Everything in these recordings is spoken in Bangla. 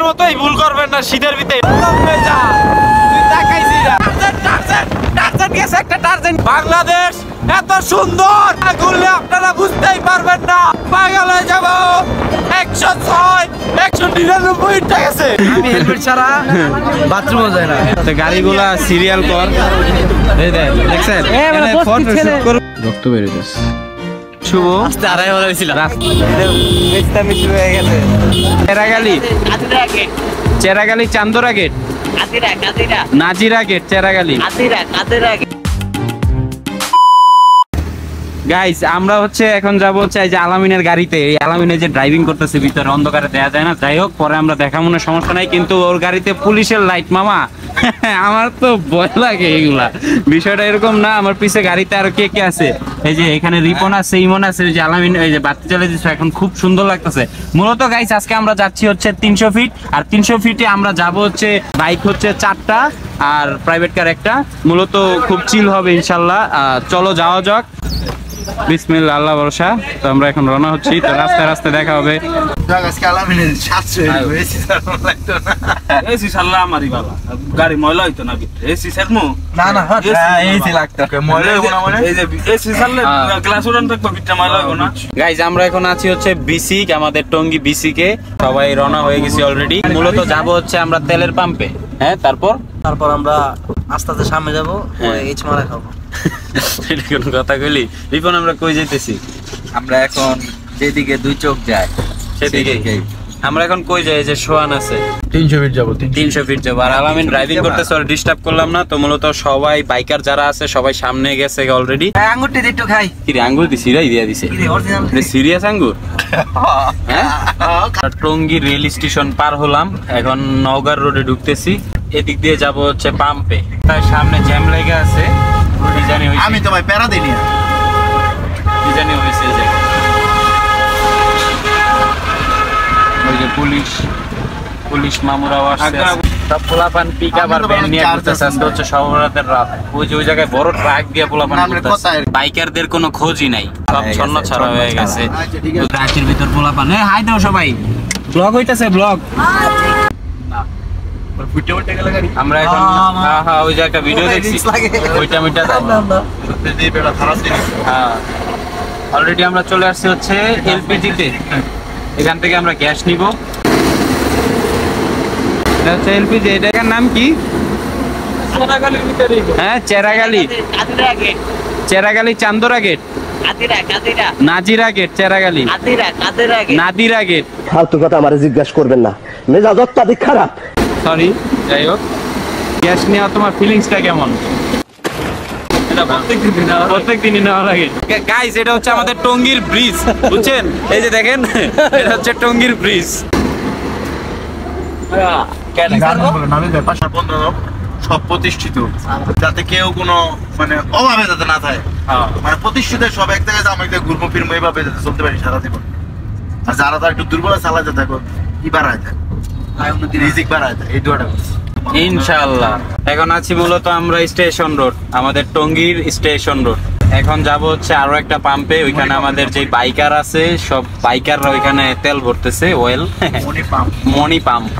মতোই ভুল করবেন না শীতের ভিতরে। বাংলাদেশ এত সুন্দর ঘুরলে আপনারা বুঝতেই পারবেন না, পাগল হয়ে যাবো। 106 199 টাকা আছে। আমি হেলমেট ছাড়া বাথরুমে যাই না। গাড়িগুলা সিরিয়াল কর দেখছেন, রক্ত বেরোতেছে। শুভ আড়াই হয়ে গেছিল Cheraghali Chandra Gate, Nazira Gate, Cheraghali. Guys আমরা হচ্ছে এখন যাবো হচ্ছে এই যে আলামিনের গাড়িতে। এই আলামিনে যে ড্রাইভিং করতেছে ভিতরে অন্ধকারে দেখা যায় না, যাই হোক পরে আমরা দেখা মনে সমস্যা নাই, কিন্তু ওর গাড়িতে পুলিশের লাইট মামা। আমার তো ভয় লাগে এগুলা, বিষয়টা এরকম না। আমার পিছে গাড়িতে আর কে কে আছে, এই যে এখানে রিপন আছে, ইমন আছে, এই যে আলামিন এই যে বাতি জ্বালিয়ে দিচ্ছে, এখন খুব সুন্দর লাগতেছে। মূলত গাইস আজকে আমরা যাচ্ছি হচ্ছে 300 ফিট, আর 300 ফিটে আমরা যাব হচ্ছে বাইক হচ্ছে 4টা আর প্রাইভেট কার একটা। মূলত খুব চিল হবে ইনশাল্লাহ। চলো যাওয়া যাক, বিসমিল্লাহ, আল্লাহ ভরসা। তো আমরা এখন রওনা হচ্ছি, তো রাস্তায় রাস্তায় দেখা হবে। গাড়ি ময়লা হইতো না, এসি সেকমু না না এসি লাগতো ময়লা হইবো না, মানে এই যে এসি ছাড়লে গ্লাস উড়ান থাকবে, ভিতরে ময়লা হইবো না। গাইজ আমরা এখন আছি হচ্ছে বিসিক, আমাদের টঙ্গী বিসিকে। সবাই রওনা হয়ে গেছি অলরেডি। মূলত যাব হচ্ছে আমরা তেলের পাম্পে। হ্যাঁ, তারপর আমরা আস্তে আস্তে সামনে যাবো, এইচ মারা খাবো। এটা কোন কথা কইলি রিপন? আমরা কই যাইতেছি? আমরা এখন যেদিকে দুই চোখ যায় সেদিকে। আমরা এখন কই যাই? যে সোয়ান আছে, 300 ফিট যাবো। 300 ফিট যাবো। আর আলামিন ড্রাইভিং করতেছে, আর ডিস্টার্ব করলাম না। তো মূলত সবাই বাইকার যারা আছে সবাই সামনে গেছে অলরেডি। আঙ্গুরটি একটু খাই। কি রে, আঙ্গুর দিছি রাই দিয়া দিছে? সিরিয়াস আঙ্গুর? হ্যাঁ। টঙ্গী রেল স্টেশন পার হলাম, এখন নওগাঁ রোডে ঢুকতেছি। এদিক দিয়ে যাব হচ্ছে পাম্পে। তার সামনে জ্যাম লেগে আছে, কি জানি হইছে। আমি তো ভাই প্যারা দিইনি, কি জানি হইছে। যে ওই যে পুলিশ মামুরাও আসছে, সব পোলাপান পিকআপ আর ভ্যান নিয়ে ঘুরতেছে। আজকে হচ্ছে সবরাতের রাত। ওই যে ওই জায়গায় বড় ট্রাক দিয়ে পোলাপান ঘুরতেছে। বাইকারদের কোনো খোঁজই নাই, সব ছন্ন ছাড়া হয়ে গেছে। ট্রাকের ভিতর পোলাপান। হাই দাও সবাই, ব্লগ হইতাছে, ব্লগ। আমরা এখন ওই যে একটা ভিডিও দেখছি, ওইটা মিটা অলরেডি আমরা চলে আসছি হচ্ছে এলপিজি তে। এখান থেকে আমরা গ্যাস নিব। এটা হচ্ছে এলপিজি। এটার নাম কি? হ্যাঁ, Cheraghali Chandra Gate, Nazira Gate, Cheraghali Nadira Gate. ফালতু কথা আমারে জিজ্ঞাসা করবেন না, মেজাজ অত্যাধিক খারাপ। সরি, যাই হোক। গ্যাস নেওয়া তোমার ফিলিংসটা কেমন? প্রত্যেকদিনই নেওয়া লাগে। গাইস এটা হচ্ছে আমাদের টঙ্গীর ব্রিজ, বুঝছেন? এই যে দেখেন, এটা হচ্ছে টঙ্গীর ব্রিজ। সব প্রতিষ্ঠিত, যাতে কেউ কোনো মানে অভাবে যাতে না থাকে, মানে প্রতিষ্ঠিত সব এক জায়গায় আমি ঘুরবো ফিরবো এইভাবে যাতে চলতে পারি সারা জীবন। আর যারা তার একটু দুর্বল চালাতে থাকো, কি বাড়ায় যায়, রিজিক বাড়ায় যায়, এই দুটা ইনশাআল্লাহ। এখন আছি মূলত আমরা স্টেশন রোড, আমাদের টঙ্গীর স্টেশন রোড। এখন যাব হচ্ছে আরো একটা পাম্পে। ওইখানে আমাদের যে বাইকার আছে সব বাইকাররা ওইখানে তেল ভরতেছে, অয়েল, মনি পাম্প।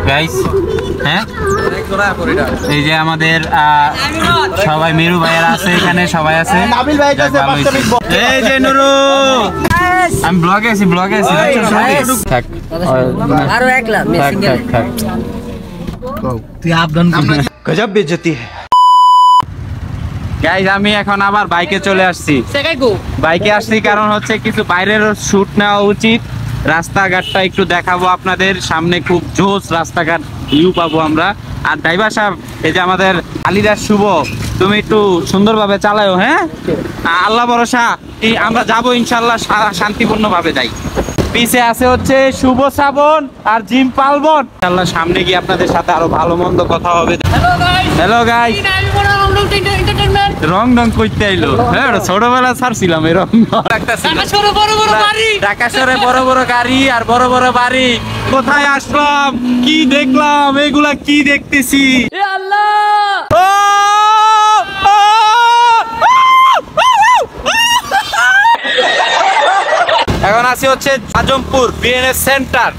গাইস হ্যাঁ, এই যে আমাদের সবাই মেরু ভাইয়েরা আছে এখানে, সবাই আছে। এই যে নুরু, আমি ব্লগে আছি। থাক আরো একলা থাক। তুই আপডাউন করবি, গজব বেইজ্জতি है। গাইস আমি এখন আবার বাইকে চলে আসছি। বাইকে আসছি কারণ হচ্ছে কিছু বাইরের শুট নেওয়া উচিত। রাস্তাঘাটটা একটু দেখাবো আপনাদের সামনে, খুব জোস রাস্তাঘাট ভিউ পাবো আমরা। আর ড্রাইভার সাহেব, এই যে আমাদের আলিদাস শুভ, তুমি একটু সুন্দরভাবে চালাও। হ্যাঁ, আল্লাহ ভরসা আমরা যাবো ইনশাল্লাহ, শান্তিপূর্ণ ভাবে যাই। পিছে আছে হচ্ছে শুভ শ্রাবণ আর জিম পালবন। ইনশাল্লাহ সামনে গিয়ে আপনাদের সাথে আরো ভালো মন্দ কথা হবে। হ্যালো গাইস, রং ডং করতে আইলো। হ্যাঁ, ছোটবেলা ছাড়ছিলাম এই রং। ঢাকা শহরে বড় বড় গাড়ি আর বড় বড় বাড়ি। কোথায় আসলাম, কি দেখলাম, এগুলা কি দেখতেছি। এখন আছি হচ্ছে আজমপুর বিএনএস সেন্টার।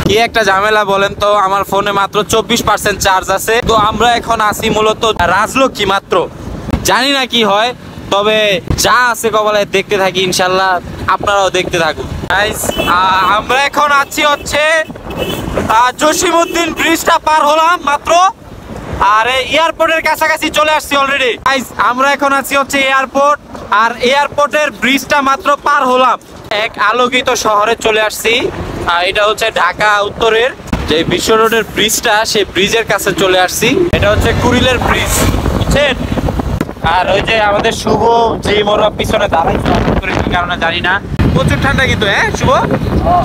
কি একটা ঝামেলা বলেন তো, আমার ফোনে মাত্র 24% চার্জ আছে। তো আমরা এখন আসি মূলত রাজলক্ষ্মী মাত্র, জানি না কি হয়, তবে যা আছে কপালে দেখতে থাকি, ইনশাল্লাহ আপনারাও দেখতে থাকুন। আমরা এখন আছি হচ্ছে জসিমউদ্দিন ব্রিজটা পার হলাম মাত্র, আর এয়ারপোর্টের কাছাকাছি চলে আসছি অলরেডি। আমরা এখন আছি হচ্ছে এয়ারপোর্ট, আর এয়ারপোর্টের ব্রিজটা মাত্র পার হলাম, এক আলোকিত শহরে চলে আসছি। এটা হচ্ছে ঢাকা উত্তরের যে বিশ্ব রোডের ব্রিজটা, সেই ব্রিজের কাছে চলে আসছি। এটা হচ্ছে কুড়িলের ব্রিজ, বুঝছেন? আর ওই যে আমাদের শুভ যে মোরা পিছনে দাঁড়াইছে কি কারণে জানি না, প্রচুর ঠান্ডা কিন্তু। হ্যাঁ Shubho,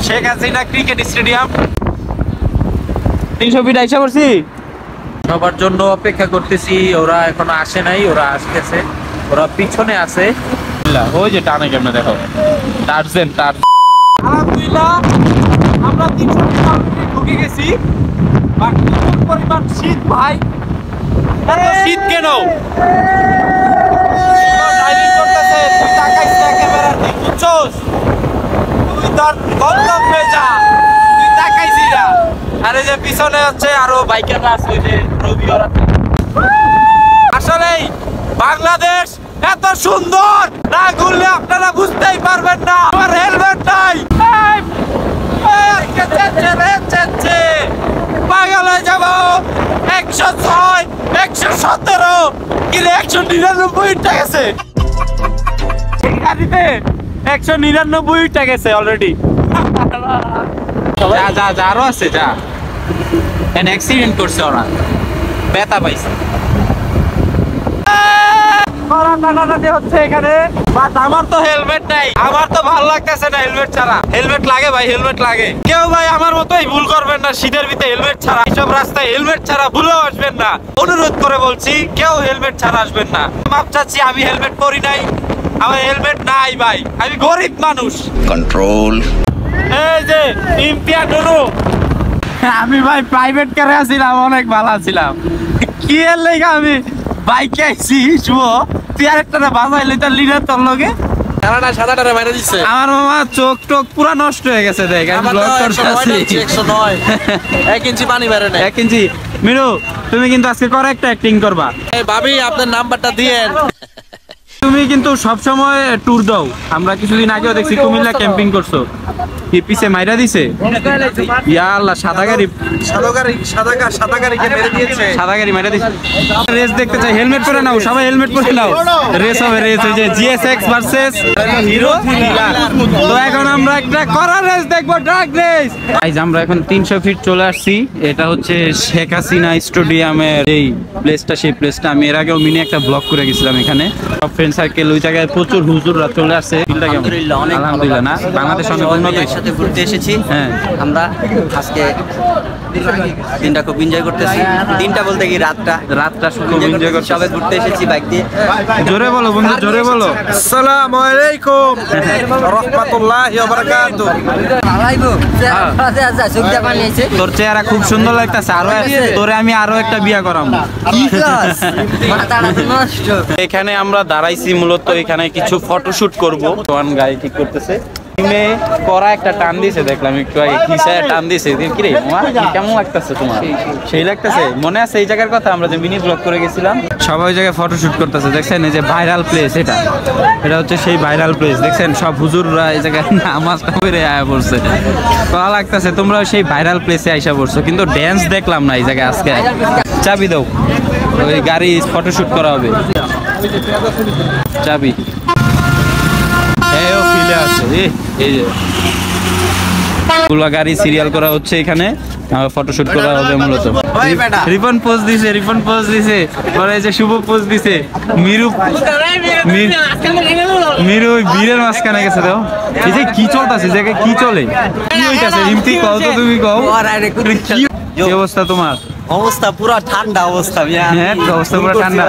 Sheikh Hasina cricket stadium 300 feet আইসা পড়ছি। সবার জন্য অপেক্ষা করতেছি, ওরা এখনো আসে নাই, ওরা আসতেছে, ওরা পিছনে আছে। ওই যে টানে কেমনে দেখো, টার্জেন টার্জেন। আলহামদুলিল্লাহ আমরা 300 ফিট অলরেডি ঢুকে গেছি। বাকি পরিমাণ শীত ভাই, এত শীত কেন? ড্রাইভিং করতেছে, তুই তাকাইস না ক্যামেরার দিকে, বুঝছস? তুই তোর গন্তব্যে যা, তুই তাকাইছি না। আর এই যে পিছনে হচ্ছে আরো বাইকাররা আছে, ওই যে রবি ওরা। আসলেই বাংলাদেশ এত সুন্দর, না ঘুরলে আপনারা বুঝতেই পারবেন না। আমার হেলমেট নাই, পাগলে যাব। 106, 117 কিলো 199টা গেছে গাড়িতে, 199টা গেছে অলরেডি। যা যা যা আরো আছে, যা অ্যাক্সিডেন্ট করছে ওরা, ব্যথা পাইছে। হচ্ছে এখানে, আমার তো হেলমেট নাই, আমার তো ভালো লাগতেছে না হেলমেট ছাড়া। হেলমেট লাগে ভাই, হেলমেট লাগে। কেউ ভাই আমার মতোই ভুল করবেন না, শীতের ভিতরে হেলমেট ছাড়া এইসব রাস্তায় হেলমেট ছাড়া ভুলেও আসবেন না। অনুরোধ করে বলছি, কেউ হেলমেট ছাড়া আসবেন না। মাপ চাচ্ছি, আমি হেলমেট পরি নাই, আমার হেলমেট নাই ভাই, আমি গরিব মানুষ। কন্ট্রোল। এই যে ইমতিয়াজ নুরু, আমি ভাই প্রাইভেট কারে আছিলাম, অনেক ভালো আছিলাম। কি এর লেগে আমি বাইকে আইছি, শুভ তুই আরেকটা বাজাইলে তার লিডার তোর লগে সাদাটা মাইরা দিচ্ছে। আমার মামা চোখ টোক পুরা নষ্ট হয়ে গেছে, দেখ আমি ব্লগ করতেছি। 109 1 ইঞ্চি পানি বেরে না। 1 ইঞ্চি। মিনু তুমি কিন্তু আজকে করেক্ট অ্যাক্টিং করবা। এই ভাবি আপনার নাম্বারটা দিয়েন। তুমি কিন্তু সব সময় ট্যুর দাও, আমরা কিছুদিন আগেও দেখছি কুমিল্লা ক্যাম্পিং করছো। কি পিছে মাইরা দিছে? ইয়া আল্লাহ, সাদা গাড়ি মেরে দিয়েছে, সাদা গাড়ি মেরে দিয়েছে। রেস দেখতে চাই, হেলমেট পরে নাও সবাই, হেলমেট পরে নাও। রেস হবে, রেস ওই যে জিএসএক্স ভার্সেস হিরো। তো এখন আমরা একটা করা রেস দেখবো, ড্রাগ রেস। গাইস আমরা এখন 300 ফিট চলে আসছি। এটা হচ্ছে শেখ হাসিনা স্টেডিয়ামের এই প্লেসটা, সেই প্লেসটা আমি এর আগেও মিনি একটা ব্লগ করে গেছিলাম। এখানে সব ফ্রেন্ড সার্কেল, ওই জায়গায় প্রচুর হুজুররা চলে আসছে। আলহামদুলিল্লাহ না, বাংলাদেশ অনেক উন্নত সাথে ঘুরতে এসেছি। হ্যাঁ আমরা আজকে দিনটা খুব এনজয় করতেছি। দিনটা বলতে কি রাতটা খুব এনজয় করতে সবাই ঘুরতে এসেছি বাইক দিয়ে। জোরে বলো বন্ধু, জোরে বলো। আসসালামু আলাইকুম রাহমাতুল্লাহি ওয়া বারাকাতুহু। আলাইকুম আচ্ছা সুবিধা পানি আছে। তোর চেহারা খুব সুন্দর লাগতেছে, আরো তোরে আমি আরো একটা বিয়া করাবো। এখানে আমরা দাঁড়াইছি মূলত, এখানে কিছু ফটোশুট করব। ওয়ান গাই ঠিক করতেছে, করা একটা টান দিছে, দেখলাম একটু আগে কিসায় টান দিছে। কি রে মামা, কেমন লাগতেছে তোমার? সেই লাগতেছে, মনে আছে এই জায়গার কথা আমরা যে মিনি ব্লগ করে গেছিলাম? সবাই ওই জায়গায় ফটোশুট করতেছে, দেখছেন এই যে ভাইরাল প্লেস। এটা হচ্ছে সেই ভাইরাল প্লেস, দেখছেন সব হুজুররা এই জায়গায় নামাজটা পড়ে আয়া পড়ছে। ভালো লাগতেছে, তোমরা সেই ভাইরাল প্লেসে আইসা পড়ছো, কিন্তু ড্যান্স দেখলাম না এই জায়গায় আজকে। চাবি দাও, ওই গাড়ি ফটোশুট করা হবে। চাবি গাড়ি সিরিয়াল করা হচ্ছে, এখানে ফটোশুট করা হবে মূলত। রিপন পোজ দিছে, রিপন পোজ দিছে, পরে যে শুভ পোজ দিছে। মিরু বীরের মাঝখানে গেছে। তো এই যে কি চলতেছে, জায়গায় কি চলে, কি হইতাছে? রিমতি কও তো, তুমি কও কি অবস্থা তোমার? অবস্থা পুরো ঠান্ডা অবস্থা। হ্যাঁ অবস্থা পুরো ঠান্ডা।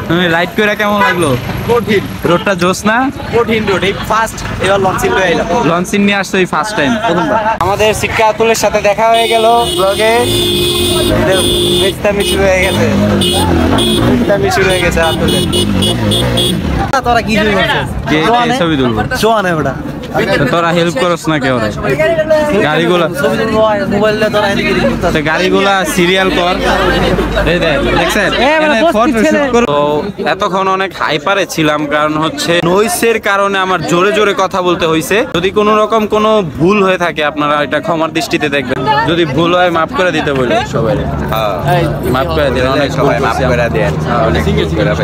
তুমি রাইড করে কেমন লাগলো? কঠিন রোডটা জোস না? কঠিন রোড, এই ফার্স্ট এবার লঞ্চিং হয়ে এলাম। লঞ্চিং নিয়ে আসছো এই ফার্স্ট টাইম, প্রথমবার। আমাদের শিক্ষা আতুলের সাথে দেখা হয়ে গেল ব্লগে। বেস্তামি শুরু হয়ে গেছে, বেস্তামি শুরু হয়ে গেছে আতুলের। তোরা কি শুরু করছিস? কে ছবি তুলবো? সোয়ানে ওটা তোরা হেল্প করছ না কেউ? গাড়িগুলা মোবাইলে তোরা গাড়িগুলা সিরিয়াল কর। এই দেখ, দেখছেন? ফটো শুট করো। তো এতক্ষণ অনেক হাইপারে ছিলাম, কারণ হচ্ছে নয়েজের কারণে আমার জোরে জোরে কথা বলতে হয়েছে। যদি কোনো রকম কোনো ভুল হয়ে থাকে আপনারা এটা ক্ষমার দৃষ্টিতে দেখবেন। যদি ভুল হয় মাফ করে দিতে বলি সবাই। মাফ করে দিন, অনেক ভুল মাফ করে দেন।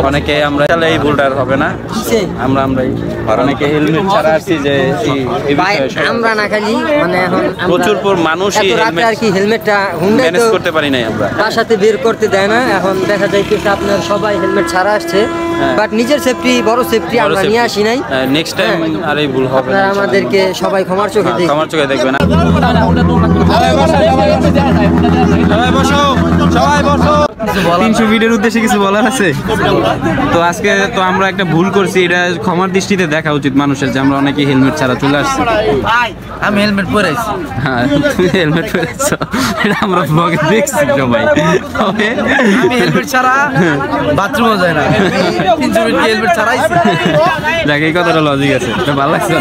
অনেকে আমরা তাহলে এই ভুলটা আর হবে না। আমরা অনেকে হেলমেট ছাড়া আসছি যে আমরা না খালি মানে এখন প্রচুর মানুষই আর কি হেলমেটটা ম্যানেজ করতে পারি নাই আমরা। বাসাতে বের করতে দেয় না। এখন দেখা যাইতেছে আপনার সবাই হেলমেট ছাড়া আসছে, বাট নিজের সেফটি বড় সেফটি আমরা নিয়ে আসি নাই। নেক্সট টাইম আর এই ভুল হবে না। আপনারা আমাদেরকে সবাই ক্ষমার চোখে দেখবেন। ক্ষমার চোখে দেখবেন। সবাই বসো, সবাই বসো। 300 ভিডিওর উদ্দেশ্যে কিছু বলার আছে? তো আজকে তো আমরা একটা ভুল করছি, এটা ক্ষমার দৃষ্টিতে দেখা উচিত মানুষের, যে আমরা অনেকে হেলমেট ছাড়া চলে আসছি। আমি হেলমেট পরে আছি। হ্যাঁ তুমি হেলমেট পরেছ, এটা আমরা ব্লগে দেখছি সবাই। তবে আমি হেলমেট ছাড়া বাথরুমে যাই না। 300 মিনিট হেলমেট ছাড়াই দেখ, এই কথাটা লজিক আছে, এটা ভালো লাগছে।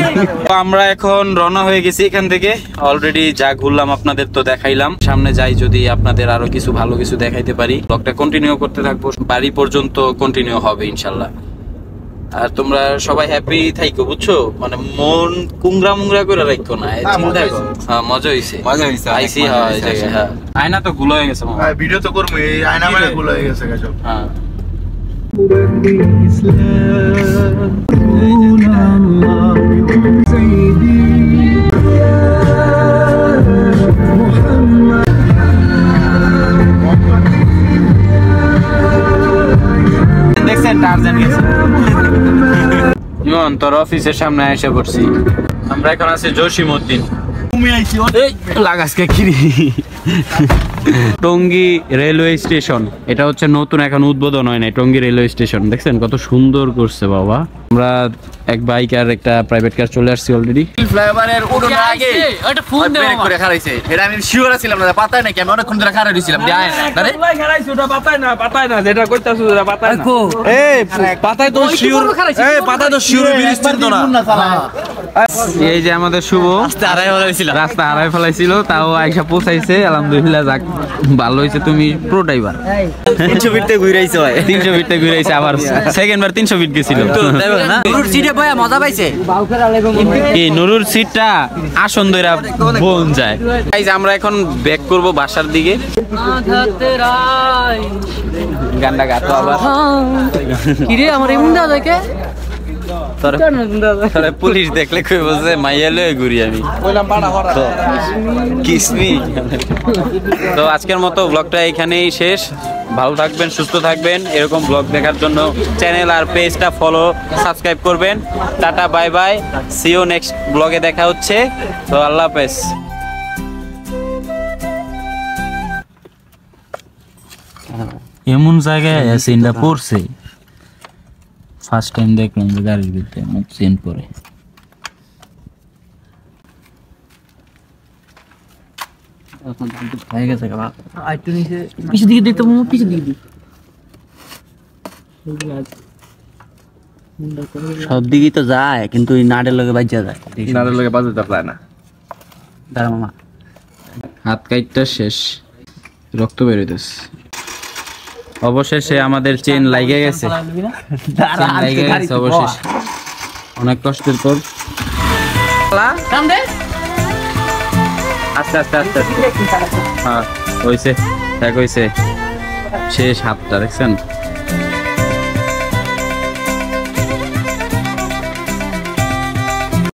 তো আমরা এখন রওনা হয়ে গেছি এখান থেকে। অলরেডি যা ঘুরলাম আপনাদের তো দেখাইলাম। সামনে যাই, যদি আপনাদের আরো কিছু ভালো কিছু দেখাইতে পারি ব্লগটা কন্টিনিউ করতে থাকবো। বাড়ি পর্যন্ত কন্টিনিউ হবে ইনশাল্লাহ। আর তোমরা সবাই হ্যাপি থাইকো, বুঝছো? মানে মন কুংরা মুংরা করে রাখো না, চিন্তা করো। হ্যাঁ মজা হইছে, মজা হইছে। আইসি হ্যাঁ এই জায়গায়। হ্যাঁ আয়না তো গুলো হয়ে গেছে মামা। ভিডিও তো করবো, এই আয়না মানে গুলো হয়ে গেছে গেছো। হ্যাঁ দেখছেন টারজান গেছে। ইমন তোর অফিসের সামনে এসে পড়ছি। আমরা এখন আছি জসিমউদ্দিন। লাগাসকে কিরি টঙ্গী রেলওয়ে স্টেশন। এটা হচ্ছে নতুন, এখন উদ্বোধন হয় নাই। টঙ্গী রেলওয়ে স্টেশন দেখছেন কত সুন্দর করছে বাবা। আমরা এক বাইক আর একটা প্রাইভেট কার চলে আসছি অলরেডি। ফ্লাইওভারের উঠোনের আগে ওটা ফোন দে করে খারাইছে। এটা আমি শিওর ছিলাম না, পাতাই না কি আমি অনেকক্ষণ ধরে খারাই দিছিলাম। দেয় না আরে খারাইছে ওটা পাতায় না, পাতায় না, যেটা কইতাছ ওটা পাতায় না। এই পাতায় তো শিওর, এই পাতায় তো শিওর বিরিজ চিনতো না। এই যে আমাদের শুভ রাস্তা হারাই ফেলাইছিল, তাও আইসা পৌঁছাইছে আলহামদুলিল্লাহ। যাক ভালো হয়েছে, তুমি প্রো ড্রাইভার। 300 ফিটতে ঘুরাইছে ভাই, 300 ফিটতে ঘুরাইছে, আবার সেকেন্ড বার 300 ফিট গেছিল। নুরুর সিটে বয়া মজা পাইছে। এই নুরুর সিটটা আসন ধইরা বোন যায়। গাইস আমরা এখন ব্যাক করব বাসার দিকে। গানটা গাতো আবার কিরে আমার এমন দাও দেখে তোরে পুলিশ দেখলে কই বসে মাইয়া লয়ে ঘুরি আমি কিসমি। তো আজকের মতো ব্লগটা এখানেই শেষ। ভালো থাকবেন, সুস্থ থাকবেন। এরকম ব্লগ দেখার জন্য চ্যানেল আর পেজটা ফলো সাবস্ক্রাইব করবেন। Tata bye bye, see you next ব্লগে দেখা হচ্ছে। তো আল্লাহ হাফেজ। এমন জায়গায় সিনটা পড়ছে, ফার্স্ট টাইম দেখলাম যে গাড়ির ভিতরে সিন পরে। হয়ে গেছে বাবা, আইটু নিচে পিছে দিকে দেখতে মামা, পিছে দিকে দিই। সব দিকেই তো যায়, কিন্তু ওই নাটের লগে বাজ্যা যায়। নারের লগে বাজাতে পারে না। দাঁড়া মামা, হাত কাইটটা শেষ, রক্ত বেরোইতেছে। অবশেষে আমাদের চেন লাগিয়ে গেছে, চেন লাগিয়ে গেছে অবশেষে, অনেক কষ্টের পর। আস্তে আস্তে আস্তে হ্যাঁ হয়েছে, দেখ হয়েছে শেষ। হাতটা দেখছেন।